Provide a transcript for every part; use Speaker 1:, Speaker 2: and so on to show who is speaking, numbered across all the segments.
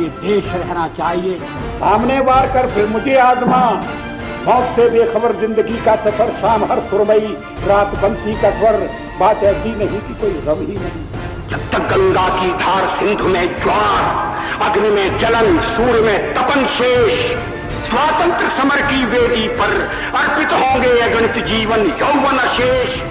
Speaker 1: ये देश रहना चाहिए।
Speaker 2: सामने वार कर फिर मुझे आजमा, मौत से बेखबर जिंदगी का सफर, शाम हर सुरमई रात बंसी का स्वर, बात ऐसी नहीं कि कोई गम ही नहीं।
Speaker 3: जब तक गंगा की धार सिंधु में ज्वार, अग्नि में जलन, सूर्य में तपन शेष, स्वातंत्र समर की वेदी पर अर्पित होंगे अगणित जीवन यौवन अशेष।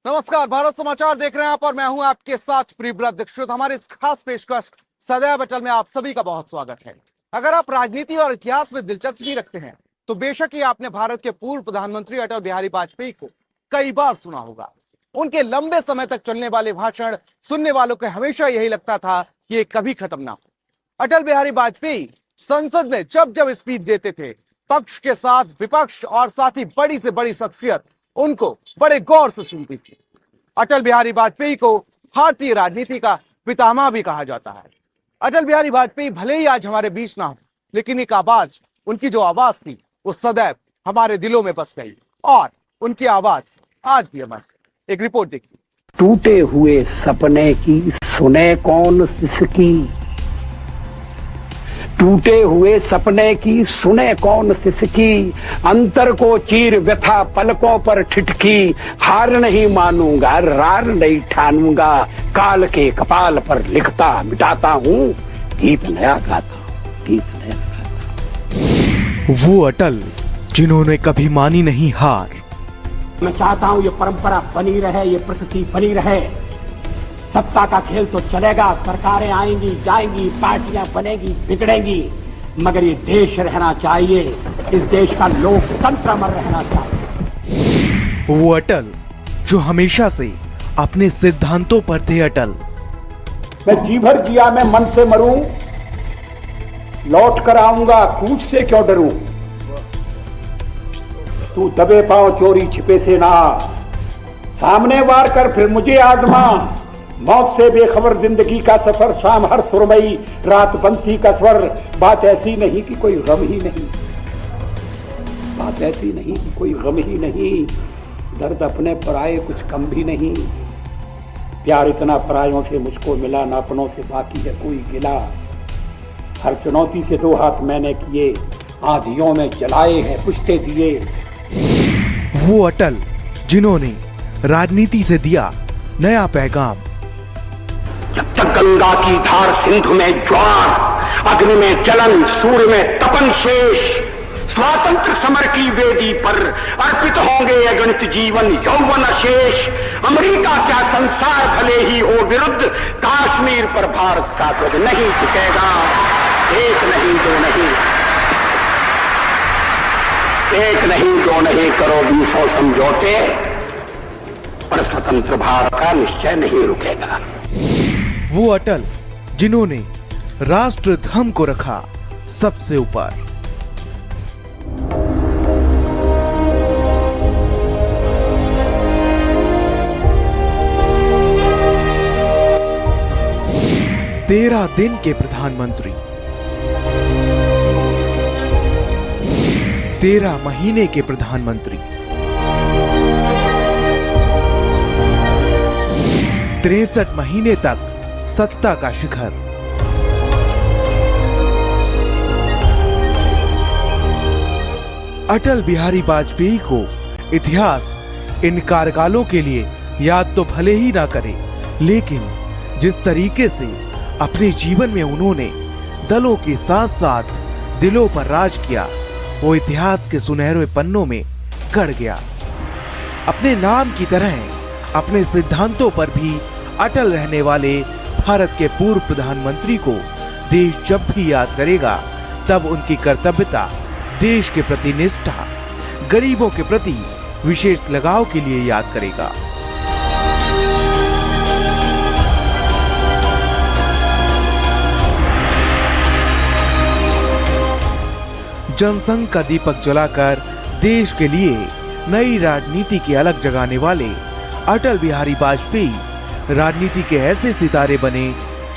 Speaker 4: नमस्कार, भारत समाचार देख रहे हैं आप और मैं हूं आपके साथ प्रियव्रत दीक्षित। हमारे इस खास पेशकश सदैव अटल में आप सभी का बहुत स्वागत है। अगर आप राजनीति और इतिहास में दिलचस्पी रखते हैं तो बेशक ही आपने भारत के पूर्व प्रधानमंत्री अटल बिहारी वाजपेयी को कई बार सुना होगा। उनके लंबे समय तक चलने वाले भाषण सुनने वालों को हमेशा यही लगता था कि ये कभी खत्म ना हो। अटल बिहारी वाजपेयी संसद में जब जब स्पीच देते थे, पक्ष के साथ विपक्ष और साथ ही बड़ी से बड़ी शख्सियत उनको बड़े गौर से सुनती थी। अटल बिहारी वाजपेयी को भारतीय राजनीति का पितामह भी कहा जाता है। अटल बिहारी वाजपेयी भले ही आज हमारे बीच ना हो, लेकिन एक आवाज, उनकी जो आवाज थी वो सदैव हमारे दिलों में बस गई और उनकी आवाज आज भी अमर। एक रिपोर्ट देखिए।
Speaker 5: टूटे हुए सपने की सुने कौन सिसकी, टूटे हुए सपने की सुने कौन सिसकी, अंतर को चीर व्यथा पलकों पर ठिठकी, हार नहीं मानूंगा रार नहीं ठानूंगा, काल के कपाल पर लिखता मिटाता हूँ, गीत नया गाता हूँ, गीत नया गाता।
Speaker 6: वो अटल जिन्होंने कभी मानी नहीं हार।
Speaker 1: मैं चाहता हूं ये परंपरा बनी रहे, ये प्रकृति बनी रहे। सत्ता का खेल तो चलेगा, सरकारें आएंगी जाएंगी, पार्टियां बनेगी बिगड़ेंगी, मगर ये देश रहना चाहिए, इस देश का लोकतंत्र अमर रहना चाहिए।
Speaker 6: वो अटल जो हमेशा से अपने सिद्धांतों पर थे अटल।
Speaker 2: मैं जी भर जिया मैं मन से मरूं, लौट कर आऊंगा कूच से क्यों डरूं, तू दबे पांव चोरी छिपे से ना, सामने वार कर फिर मुझे आजमा, मौत से बेखबर जिंदगी का सफर, शाम हर सुरमई रात बंसी का स्वर, बात ऐसी नहीं कि कोई गम ही नहीं, बात ऐसी नहीं कि कोई गम ही नहीं, दर्द अपने पराये कुछ कम भी नहीं, प्यार इतना परायों से मुझको मिला, ना अपनों से बाकी है कोई गिला, हर चुनौती से दो हाथ मैंने किए, आंधियों में जलाए हैं पुश्ते दिए।
Speaker 6: वो अटल जिन्होंने राजनीति से दिया नया पैगाम।
Speaker 3: जब तक गंगा की धार सिंधु में ज्वार, अग्नि में जलन, सूर्य में तपन शेष, स्वातंत्र समर की वेदी पर अर्पित होंगे अगणित जीवन यौवन अशेष। अमेरिका क्या संसार भले ही हो विरुद्ध, कश्मीर पर भारत का ध्वज नहीं झुकेगा। एक नहीं दो नहीं, एक नहीं दो नहीं करो 20 समझौते, पर स्वतंत्र भारत का निश्चय नहीं रुकेगा।
Speaker 6: वो अटल जिन्होंने राष्ट्र धर्म को रखा सबसे ऊपर। तेरह दिन के प्रधानमंत्री, 13 महीने के प्रधानमंत्री, 63 महीने तक सत्ता का शिखर। अटल बिहारी वाजपेयी को इतिहास इन कार्यकालों के लिए याद तो भले ही ना करे, लेकिन जिस तरीके से अपने जीवन में उन्होंने दलों के साथ साथ दिलों पर राज किया, वो इतिहास के सुनहरे पन्नों में गड़ गया। अपने नाम की तरह अपने सिद्धांतों पर भी अटल रहने वाले भारत के पूर्व प्रधानमंत्री को देश जब भी याद करेगा, तब उनकी कर्तव्यता, देश के प्रति निष्ठा, गरीबों के प्रति विशेष लगाव के लिए याद करेगा। जनसंघ का दीपक जलाकर देश के लिए नई राजनीति की अलग जगाने वाले अटल बिहारी वाजपेयी राजनीति के ऐसे सितारे बने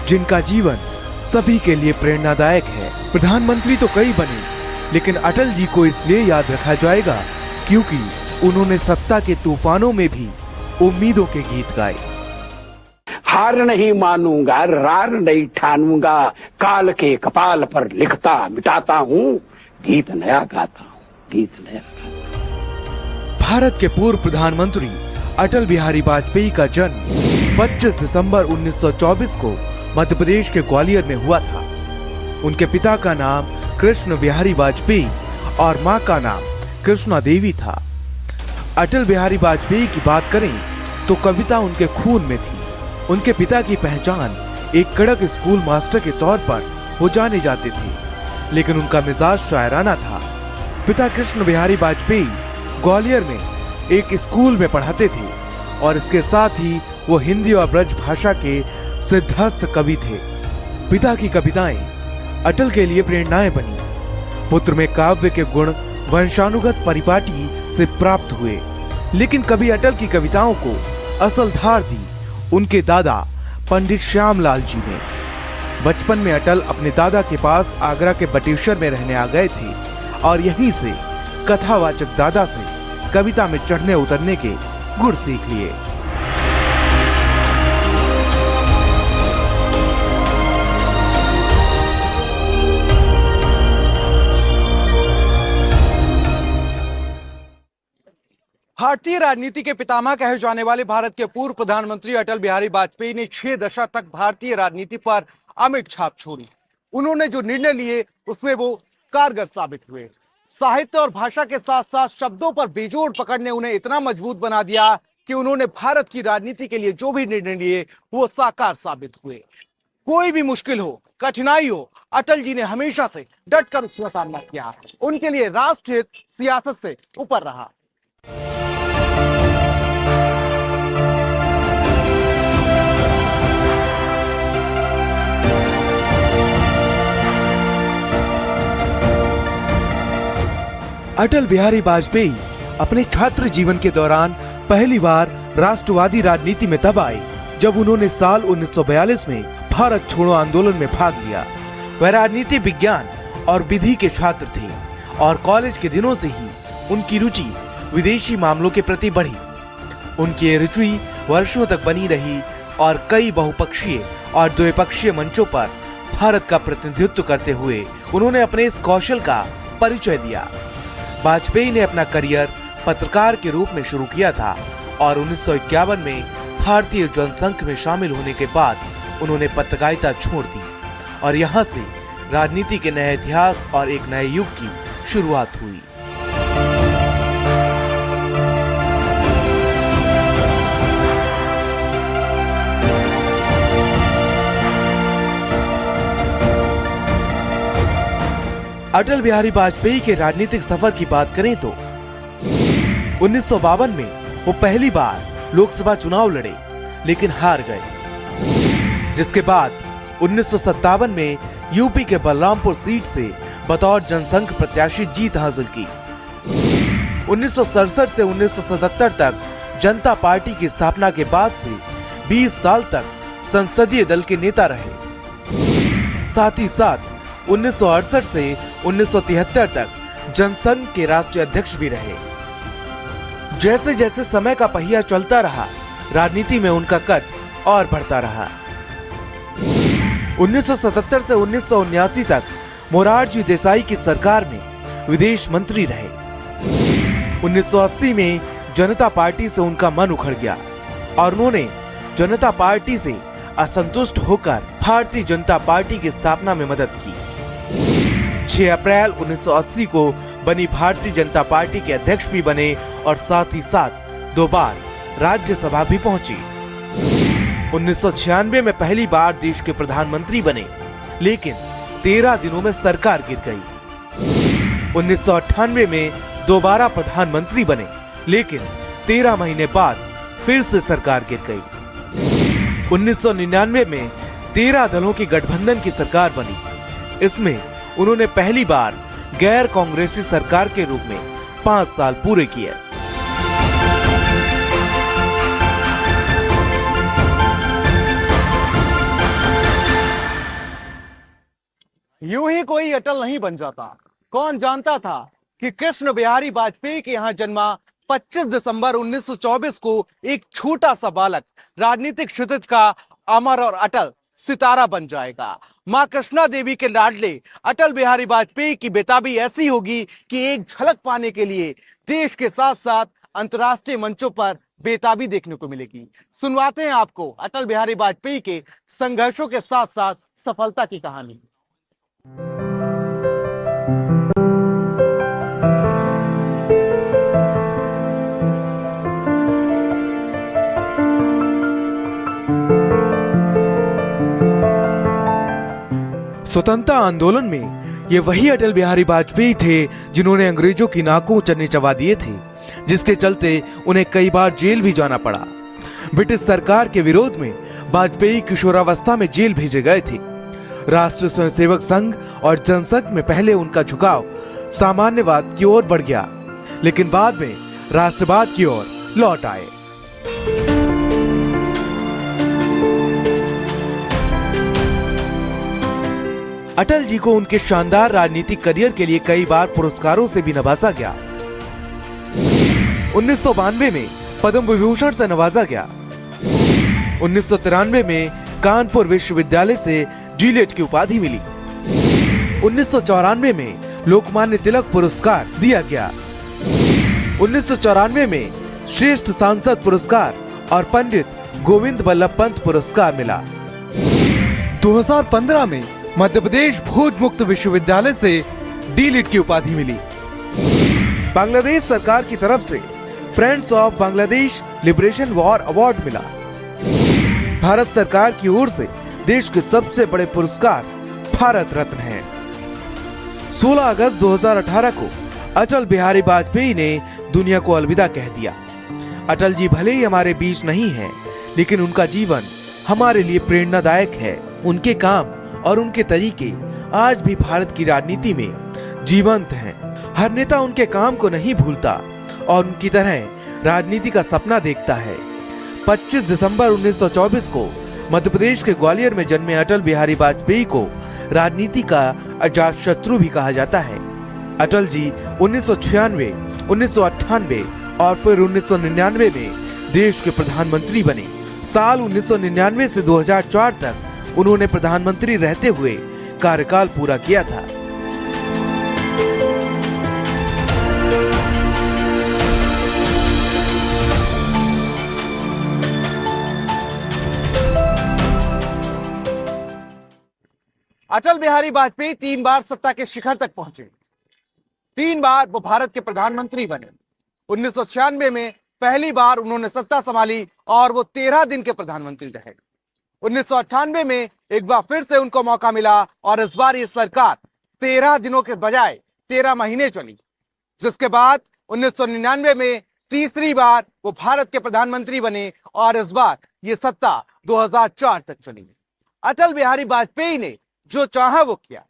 Speaker 6: जिनका जीवन सभी के लिए प्रेरणादायक है। प्रधानमंत्री तो कई बने, लेकिन अटल जी को इसलिए याद रखा जाएगा क्योंकि उन्होंने सत्ता के तूफानों में भी उम्मीदों के गीत गाए।
Speaker 5: हार नहीं मानूंगा, रार नहीं ठानूंगा, काल के कपाल पर लिखता मिटाता हूँ, गीत नया गाता हूँ, गीत नया गाता हूँ।
Speaker 6: भारत के पूर्व प्रधानमंत्री अटल बिहारी वाजपेयी का जन्म 25 दिसंबर 1924 को मध्य प्रदेश के ग्वालियर में हुआ था। उनके पिता का नाम कृष्ण बिहारी वाजपेयी और मां का नाम कृष्णा देवी था। अटल बिहारी वाजपेयी की बात करें तो कविता उनके खून में थी। उनके पिता की पहचान एक कड़क स्कूल मास्टर के तौर पर वो जाने जाते थे, लेकिन उनका मिजाज शायराना था। पिता कृष्ण बिहारी वाजपेयी ग्वालियर में एक स्कूल में पढ़ाते थे और इसके साथ ही वो हिंदी और ब्रज भाषा के सिद्धहस्त कवि थे। पिता की कविताएं अटल के लिए प्रेरणाएं बनी। पुत्र में काव्य के गुण वंशानुगत परिपाटी से प्राप्त हुए, लेकिन कवि अटल की कविताओं को असल धार दी उनके दादा पंडित श्यामलाल जी ने। बचपन में अटल अपने दादा के पास आगरा के बटेश्वर में रहने आ गए थे और यहीं से कथावाचक दादा से कविता में चढ़ने उतरने के गुर सीख लिए।
Speaker 4: भारतीय राजनीति के पितामह कहे जाने वाले भारत के पूर्व प्रधानमंत्री अटल बिहारी वाजपेयी ने 6 दशक तक भारतीय राजनीति पर अमिट छाप छोड़ी। उन्होंने जो निर्णय लिए उसमें वो कारगर साबित हुए। साहित्य और भाषा के साथ साथ शब्दों पर बेजोड़ पकड़ ने उन्हें इतना मजबूत बना दिया कि उन्होंने भारत की राजनीति के लिए जो भी निर्णय लिए वो साकार साबित हुए। कोई भी मुश्किल हो, कठिनाई हो, अटल जी ने हमेशा से डटकर उसका सामना किया। उनके लिए राष्ट्रहित सियासत से ऊपर रहा।
Speaker 6: अटल बिहारी वाजपेयी अपने छात्र जीवन के दौरान पहली बार राष्ट्रवादी राजनीति में तब आए जब उन्होंने साल 1942 में भारत छोड़ो आंदोलन में भाग लिया। वह राजनीति विज्ञान और विधि के छात्र थे और कॉलेज के दिनों से ही उनकी रुचि विदेशी मामलों के प्रति बढ़ी। उनकी ये रुचि वर्षों तक बनी रही और कई बहुपक्षीय और द्विपक्षीय मंचों पर भारत का प्रतिनिधित्व करते हुए उन्होंने अपने इस कौशल का परिचय दिया। वाजपेयी ने अपना करियर पत्रकार के रूप में शुरू किया था और 1951 में भारतीय जनसंघ में शामिल होने के बाद उन्होंने पत्रकारिता छोड़ दी और यहाँ से राजनीति के नए इतिहास और एक नए युग की शुरुआत हुई। अटल बिहारी वाजपेयी के राजनीतिक सफर की बात करें तो 1952 में वो पहली बार लोकसभा चुनाव लड़े लेकिन हार गए, जिसके बाद 1957 में यूपी के बलरामपुर सीट से बतौर जनसंघ प्रत्याशी जीत हासिल की। 1967 से 1977 तक जनता पार्टी की स्थापना के बाद से 20 साल तक संसदीय दल के नेता रहे। साथ ही साथ 1968 से 1973 तक जनसंघ के राष्ट्रीय अध्यक्ष भी रहे। जैसे जैसे समय का पहिया चलता रहा, राजनीति में उनका कद और बढ़ता रहा। 1977 से 1979 तक मोरारजी देसाई की सरकार में विदेश मंत्री रहे। 1980 में जनता पार्टी से उनका मन उखड़ गया और उन्होंने जनता पार्टी से असंतुष्ट होकर भारतीय जनता पार्टी की स्थापना में मदद की। 6 अप्रैल 1980 को बनी भारतीय जनता पार्टी के अध्यक्ष भी बने और साथ ही साथ 2 बार राज्यसभा भी पहुंचे। 1996 में पहली बार देश के प्रधानमंत्री बने, लेकिन 13 दिनों में सरकार गिर गई। 1998 में दोबारा प्रधानमंत्री बने, लेकिन 13 महीने बाद फिर से सरकार गिर गई। 1999 में 13 दलों की गठबंधन की सरकार बनी। इसमें उन्होंने पहली बार गैर कांग्रेसी सरकार के रूप में 5 साल पूरे किए।
Speaker 4: यूं ही कोई अटल नहीं बन जाता। कौन जानता था कि कृष्ण बिहारी वाजपेयी के यहां जन्मा 25 दिसंबर 1924 को एक छोटा सा बालक राजनीतिक क्षितिज का अमर और अटल सितारा बन जाएगा। मां कृष्णा देवी के लाडले अटल बिहारी वाजपेयी की बेताबी ऐसी होगी कि एक झलक पाने के लिए देश के साथ साथ अंतर्राष्ट्रीय मंचों पर बेताबी देखने को मिलेगी। सुनवाते हैं आपको अटल बिहारी वाजपेयी के संघर्षों के साथ साथ सफलता की कहानी।
Speaker 6: स्वतंत्रता आंदोलन में ये वही अटल बिहारी वाजपेयी थे जिन्होंने अंग्रेजों की नाकों चने चबा दिए थे, जिसके चलते उन्हें कई बार जेल भी जाना पड़ा। ब्रिटिश सरकार के विरोध में वाजपेयी किशोरावस्था में जेल भेजे गए थे। राष्ट्रीय स्वयंसेवक संघ और जनसंघ में पहले उनका झुकाव सामान्यवाद की ओर बढ़ गया, लेकिन बाद में राष्ट्रवाद की ओर लौट आए। अटल जी को उनके शानदार राजनीतिक करियर के लिए कई बार पुरस्कारों से भी नवाजा गया। 1992 में पद्म विभूषण से नवाजा गया। 1993 में कानपुर विश्वविद्यालय से डीलिट की उपाधि मिली। 1994 में लोकमान्य तिलक पुरस्कार दिया गया। 1994 में श्रेष्ठ सांसद पुरस्कार और पंडित गोविंद वल्लभ पंत पुरस्कार मिला।
Speaker 7: 2015 में मध्य प्रदेश भोज मुक्त विश्वविद्यालय से डीलिट की उपाधि मिली।
Speaker 6: बांग्लादेश सरकार की तरफ से friends of Bangladesh liberation war award मिला। भारत सरकार की ओर से देश के सबसे बड़े पुरस्कार भारत रत्न है। 16 अगस्त 2018 को अटल बिहारी वाजपेयी ने दुनिया को अलविदा कह दिया। अटल जी भले ही हमारे बीच नहीं हैं, लेकिन उनका जीवन हमारे लिए प्रेरणादायक है। उनके काम और उनके तरीके आज भी भारत की राजनीति में जीवंत हैं। हर नेता उनके काम को नहीं भूलता और उनकी तरह राजनीति का सपना देखता है। 25 दिसंबर 1924 को मध्य प्रदेश के ग्वालियर में जन्मे अटल बिहारी वाजपेयी को राजनीति का अजातशत्रु भी कहा जाता है। अटल जी 1996, 1998 और फिर 1999 में देश के प्रधानमंत्री बने। साल 1999 से 2004 तक उन्होंने प्रधानमंत्री रहते हुए कार्यकाल पूरा किया था।
Speaker 4: अटल बिहारी वाजपेयी 3 बार सत्ता के शिखर तक पहुंचे। 3 बार वो भारत के प्रधानमंत्री बने। 1996 में पहली बार उन्होंने सत्ता संभाली और वो 13 दिन के प्रधानमंत्री रहे। 1998 में एक बार फिर से उनको मौका मिला और इस बार ये सरकार 13 दिनों के बजाय 13 महीने चली, जिसके बाद 1999 में तीसरी बार वो भारत के प्रधानमंत्री बने और इस बार ये सत्ता 2004 तक चली। अटल बिहारी वाजपेयी ने जो चाहा वो किया।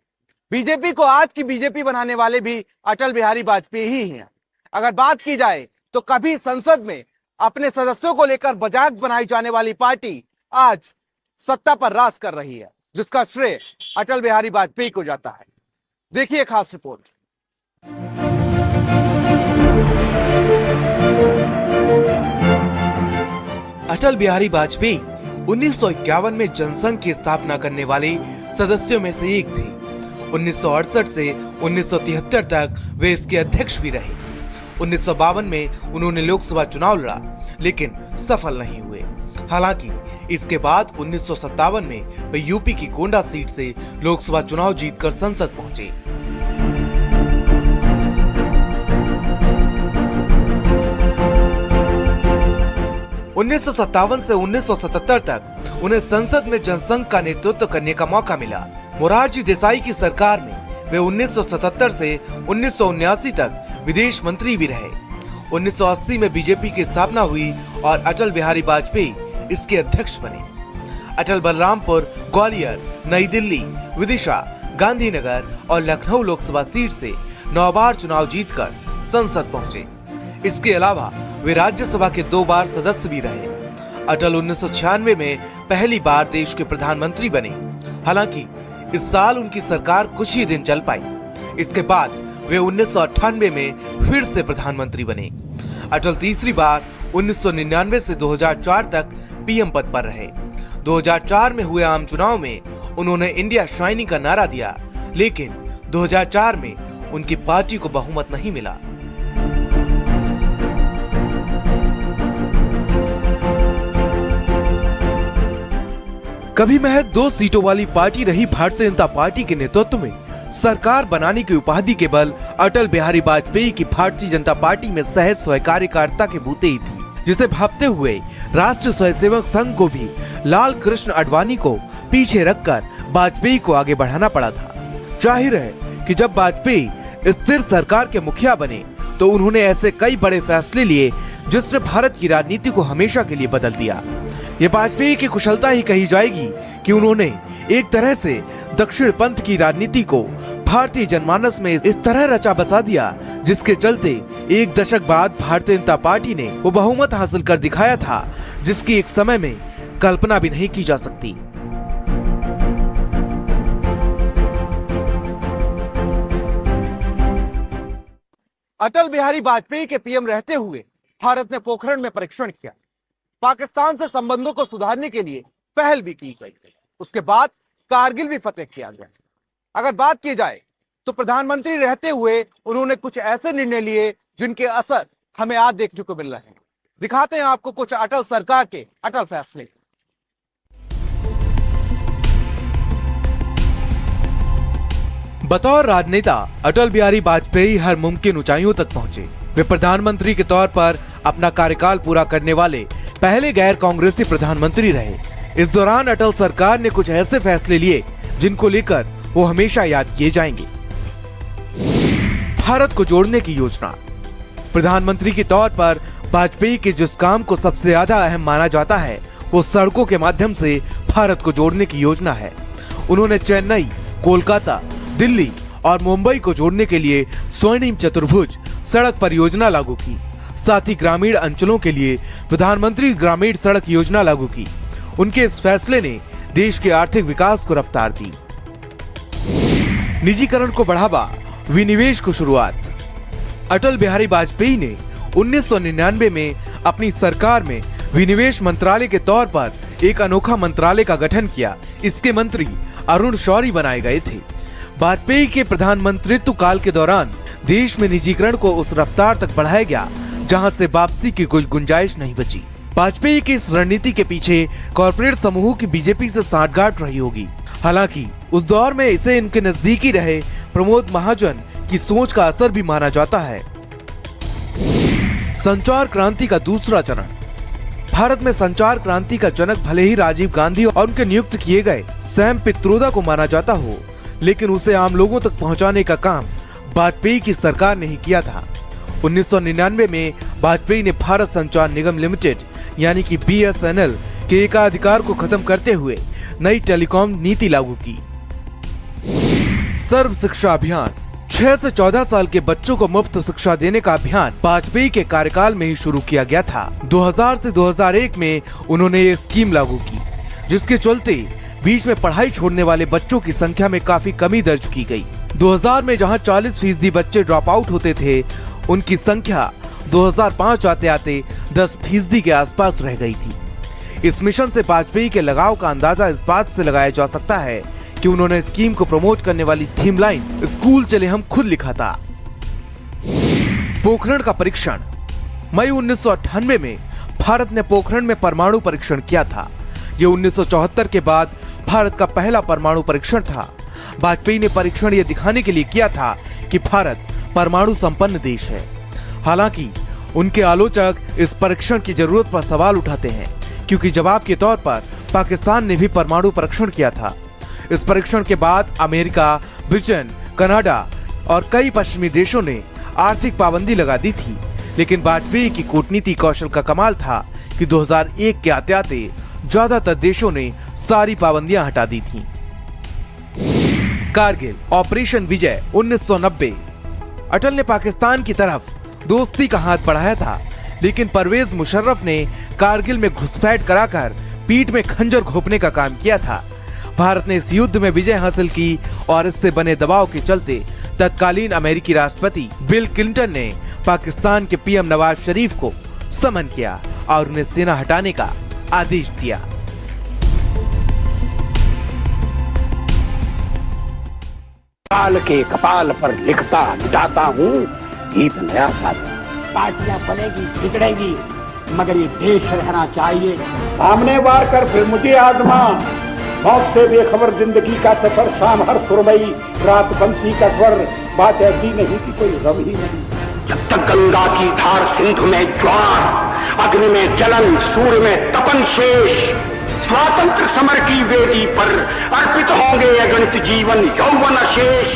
Speaker 4: बीजेपी को आज की बीजेपी बनाने वाले भी अटल बिहारी वाजपेयी ही हैं। अगर बात की जाए तो कभी संसद में अपने सदस्यों को लेकर मजाक बनाई जाने वाली पार्टी आज सत्ता पर राज कर रही है, जिसका श्रेय अटल बिहारी वाजपेयी को जाता है। देखिए खास रिपोर्ट।
Speaker 6: अटल बिहारी वाजपेयी 1951 में जनसंघ की स्थापना करने वाले सदस्यों में से एक थे। 1968 से 1973 तक वे इसके अध्यक्ष भी रहे। 1952 में उन्होंने लोकसभा चुनाव लड़ा, लेकिन सफल नहीं हुए। हालांकि इसके बाद 1957 में वे यूपी की गोंडा सीट से लोकसभा चुनाव जीतकर संसद पहुंचे। उन्नीस से 1977 तक उन्हें संसद में जनसंघ का नेतृत्व करने का मौका मिला। मोरारजी देसाई की सरकार में वे 1977 से 1979 तक विदेश मंत्री भी रहे। 1980 में बीजेपी की स्थापना हुई और अटल बिहारी वाजपेयी इसके अध्यक्ष बने। अटल बलरामपुर, ग्वालियर, नई दिल्ली, विदिशा, गांधीनगर और लखनऊ लोकसभा सीट से 9 बार चुनाव जीतकर संसद पहुंचे। इसके अलावा वे राज्यसभा के 2 बार सदस्य भी रहे। अटल 1996 में पहली बार देश के प्रधानमंत्री बने। हालांकि इस साल उनकी सरकार कुछ ही दिन चल पाई। इसके बाद वे 1998 में फिर से प्रधानमंत्री बने। अटल तीसरी बार 1999 से 2004 तक पीएम पद पर रहे। 2004 में हुए आम चुनाव में उन्होंने इंडिया शाइनिंग का नारा दिया, लेकिन 2004 में उनकी पार्टी को बहुमत नहीं मिला। कभी महज 2 सीटों वाली पार्टी रही भारतीय जनता पार्टी के नेतृत्व में सरकार बनाने की उपाधि के बल अटल बिहारी वाजपेयी की भारतीय जनता पार्टी में सहज स्वयंकार्यता के बूते ही थी, जिसे भापते हुए राष्ट्रीय स्वयंसेवक संघ को भी लाल कृष्ण आडवाणी को पीछे रखकर वाजपेयी को आगे बढ़ाना पड़ा था। जाहिर है कि जब वाजपेयी स्थिर सरकार के मुखिया बने तो उन्होंने ऐसे कई बड़े फैसले लिए जिसने भारत की राजनीति को हमेशा के लिए बदल दिया। ये वाजपेयी की कुशलता ही कही जाएगी कि उन्होंने एक तरह से दक्षिण पंथ की राजनीति को भारतीय जनमानस में इस तरह रचा बसा दिया, जिसके चलते एक दशक बाद भारतीय जनता पार्टी ने वो बहुमत हासिल कर दिखाया था जिसकी एक समय में कल्पना भी नहीं की जा सकती।
Speaker 4: अटल बिहारी वाजपेयी के पीएम रहते हुए भारत ने पोखरण में परीक्षण किया। पाकिस्तान से संबंधों को सुधारने के लिए पहल भी की गई। उसके बाद कारगिल भी फतेह किया गया। अगर बात की जाए तो प्रधानमंत्री रहते हुए उन्होंने कुछ ऐसे निर्णय लिए जिनके असर हमें आज देखने को मिल रहे हैं। दिखाते हैं आपको कुछ अटल सरकार के अटल फैसले।
Speaker 6: बतौर राजनेता अटल बिहारी वाजपेयी हर मुमकिन ऊंचाइयों तक पहुंचे। वे प्रधानमंत्री के तौर पर अपना कार्यकाल पूरा करने वाले पहले गैर कांग्रेसी प्रधानमंत्री रहे। इस दौरान अटल सरकार ने कुछ ऐसे फैसले लिए जिनको लेकर वो हमेशा याद किए जाएंगे। भारत को जोड़ने की योजना। प्रधानमंत्री के तौर पर वाजपेयी के जिस काम को सबसे ज्यादा अहम माना जाता है वो सड़कों के माध्यम से भारत को जोड़ने की योजना है। उन्होंने चेन्नई, कोलकाता, दिल्ली और मुंबई को जोड़ने के लिए स्वर्णिम चतुर्भुज सड़क परियोजना लागू की। साथ ही ग्रामीण अंचलों के लिए प्रधानमंत्री ग्रामीण सड़क योजना लागू की। उनके इस फैसले ने देश के आर्थिक विकास को रफ्तार दी। निजीकरण को बढ़ावा, विनिवेश को शुरुआत। अटल बिहारी वाजपेयी ने 1999 में अपनी सरकार में विनिवेश मंत्रालय के तौर पर एक अनोखा मंत्रालय का गठन किया। इसके मंत्री अरुण शौरी बनाए गए थे। वाजपेयी के प्रधानमंत्रित्व काल के दौरान देश में निजीकरण को उस रफ्तार तक बढ़ाया गया जहां से वापसी की कोई गुंजाइश नहीं बची। वाजपेयी की इस रणनीति के पीछे कॉर्पोरेट समूहों की बीजेपी से सांठगांठ रही होगी। हालांकि उस दौर में इसे इनके नजदीकी रहे प्रमोद महाजन की सोच का असर भी माना जाता है। संचार क्रांति का दूसरा चरण। भारत में संचार क्रांति का जनक भले ही राजीव गांधी और उनके नियुक्त किए गए सैम पित्रोदा को माना जाता हो, लेकिन उसे आम लोगों तक पहुंचाने का काम वाजपेयी की सरकार ने ही किया था। 1999 में वाजपेयी ने भारत संचार निगम लिमिटेड यानी कि BSNL के एकाधिकार को खत्म करते हुए नई टेलीकॉम नीति लागू की। सर्व शिक्षा अभियान। 6 से 14 साल के बच्चों को मुफ्त शिक्षा देने का अभियान वाजपेयी के कार्यकाल में ही शुरू किया गया था। 2000 से 2001 में उन्होंने ये स्कीम लागू की, जिसके चलते बीच में पढ़ाई छोड़ने वाले बच्चों की संख्या में काफी कमी दर्ज की गई। 2000 में जहां 40% बच्चे ड्रॉप आउट होते थे, उनकी संख्या 2005 आते आते 10% के आसपास रह गई थी। इस मिशन से वाजपेयी के लगाव का अंदाजा इस बात से लगाया जा सकता है कि उन्होंने स्कीम को प्रमोट करने वाली थीम लाइन स्कूल चले हम खुद लिखा था। पोखरण का परीक्षण। मई 1998 में भारत ने पोखरण में परमाणु परीक्षण किया था। यह 1974 के बाद भारत का पहला परमाणु परीक्षण था। वाजपेयी ने परीक्षण यह दिखाने के लिए किया था कि भारत परमाणु संपन्न देश है। हालांकि उनके आलोचक इस परीक्षण की जरूरत पर सवाल उठाते हैं, क्योंकि जवाब के तौर पर पाकिस्तान ने भी परमाणु परीक्षण किया था। इस परीक्षण के बाद अमेरिका, ब्रिटेन, कनाडा और कई पश्चिमी देशों ने आर्थिक पाबंदी लगा दी थी, लेकिन वाजपेयी की कूटनीति कौशल का कमाल था कि 2001 के आते आते ज्यादातर देशों ने सारी पाबंदियां हटा दी थीं। कारगिल ऑपरेशन विजय 1990। अटल ने पाकिस्तान की तरफ दोस्ती का हाथ बढ़ाया था, लेकिन परवेज मुशर्रफ ने कारगिल में घुसपैठ कराकर पीठ में खंजर घोंपने का काम किया था। भारत ने इस युद्ध में विजय हासिल की और इससे बने दबाव के चलते तत्कालीन अमेरिकी राष्ट्रपति बिल क्लिंटन ने पाकिस्तान के पीएम नवाज शरीफ को समन किया और उन्हें सेना हटाने का आदेश दिया।
Speaker 5: काल के कपाल पर लिखता मिटाता हूँ गीत नया गाता।
Speaker 1: पार्टियां बनेगी बिगड़ेंगी मगर ये देश रहना चाहिए।
Speaker 2: सामने वार कर फिर मुझे आजमा, मौत से बेखबर जिंदगी का सफर, शाम हर सुरमई रात बंसी का स्वर, बात ऐसी नहीं कि कोई गम ही नहीं।
Speaker 3: जब तक गंगा की धार सिंधु में ज्वार, अग्नि में जलन, सूर्य में तपन शेष, स्वातंत्र समर की वेदी पर अर्पित होंगे अगणित जीवन यौवन शेष।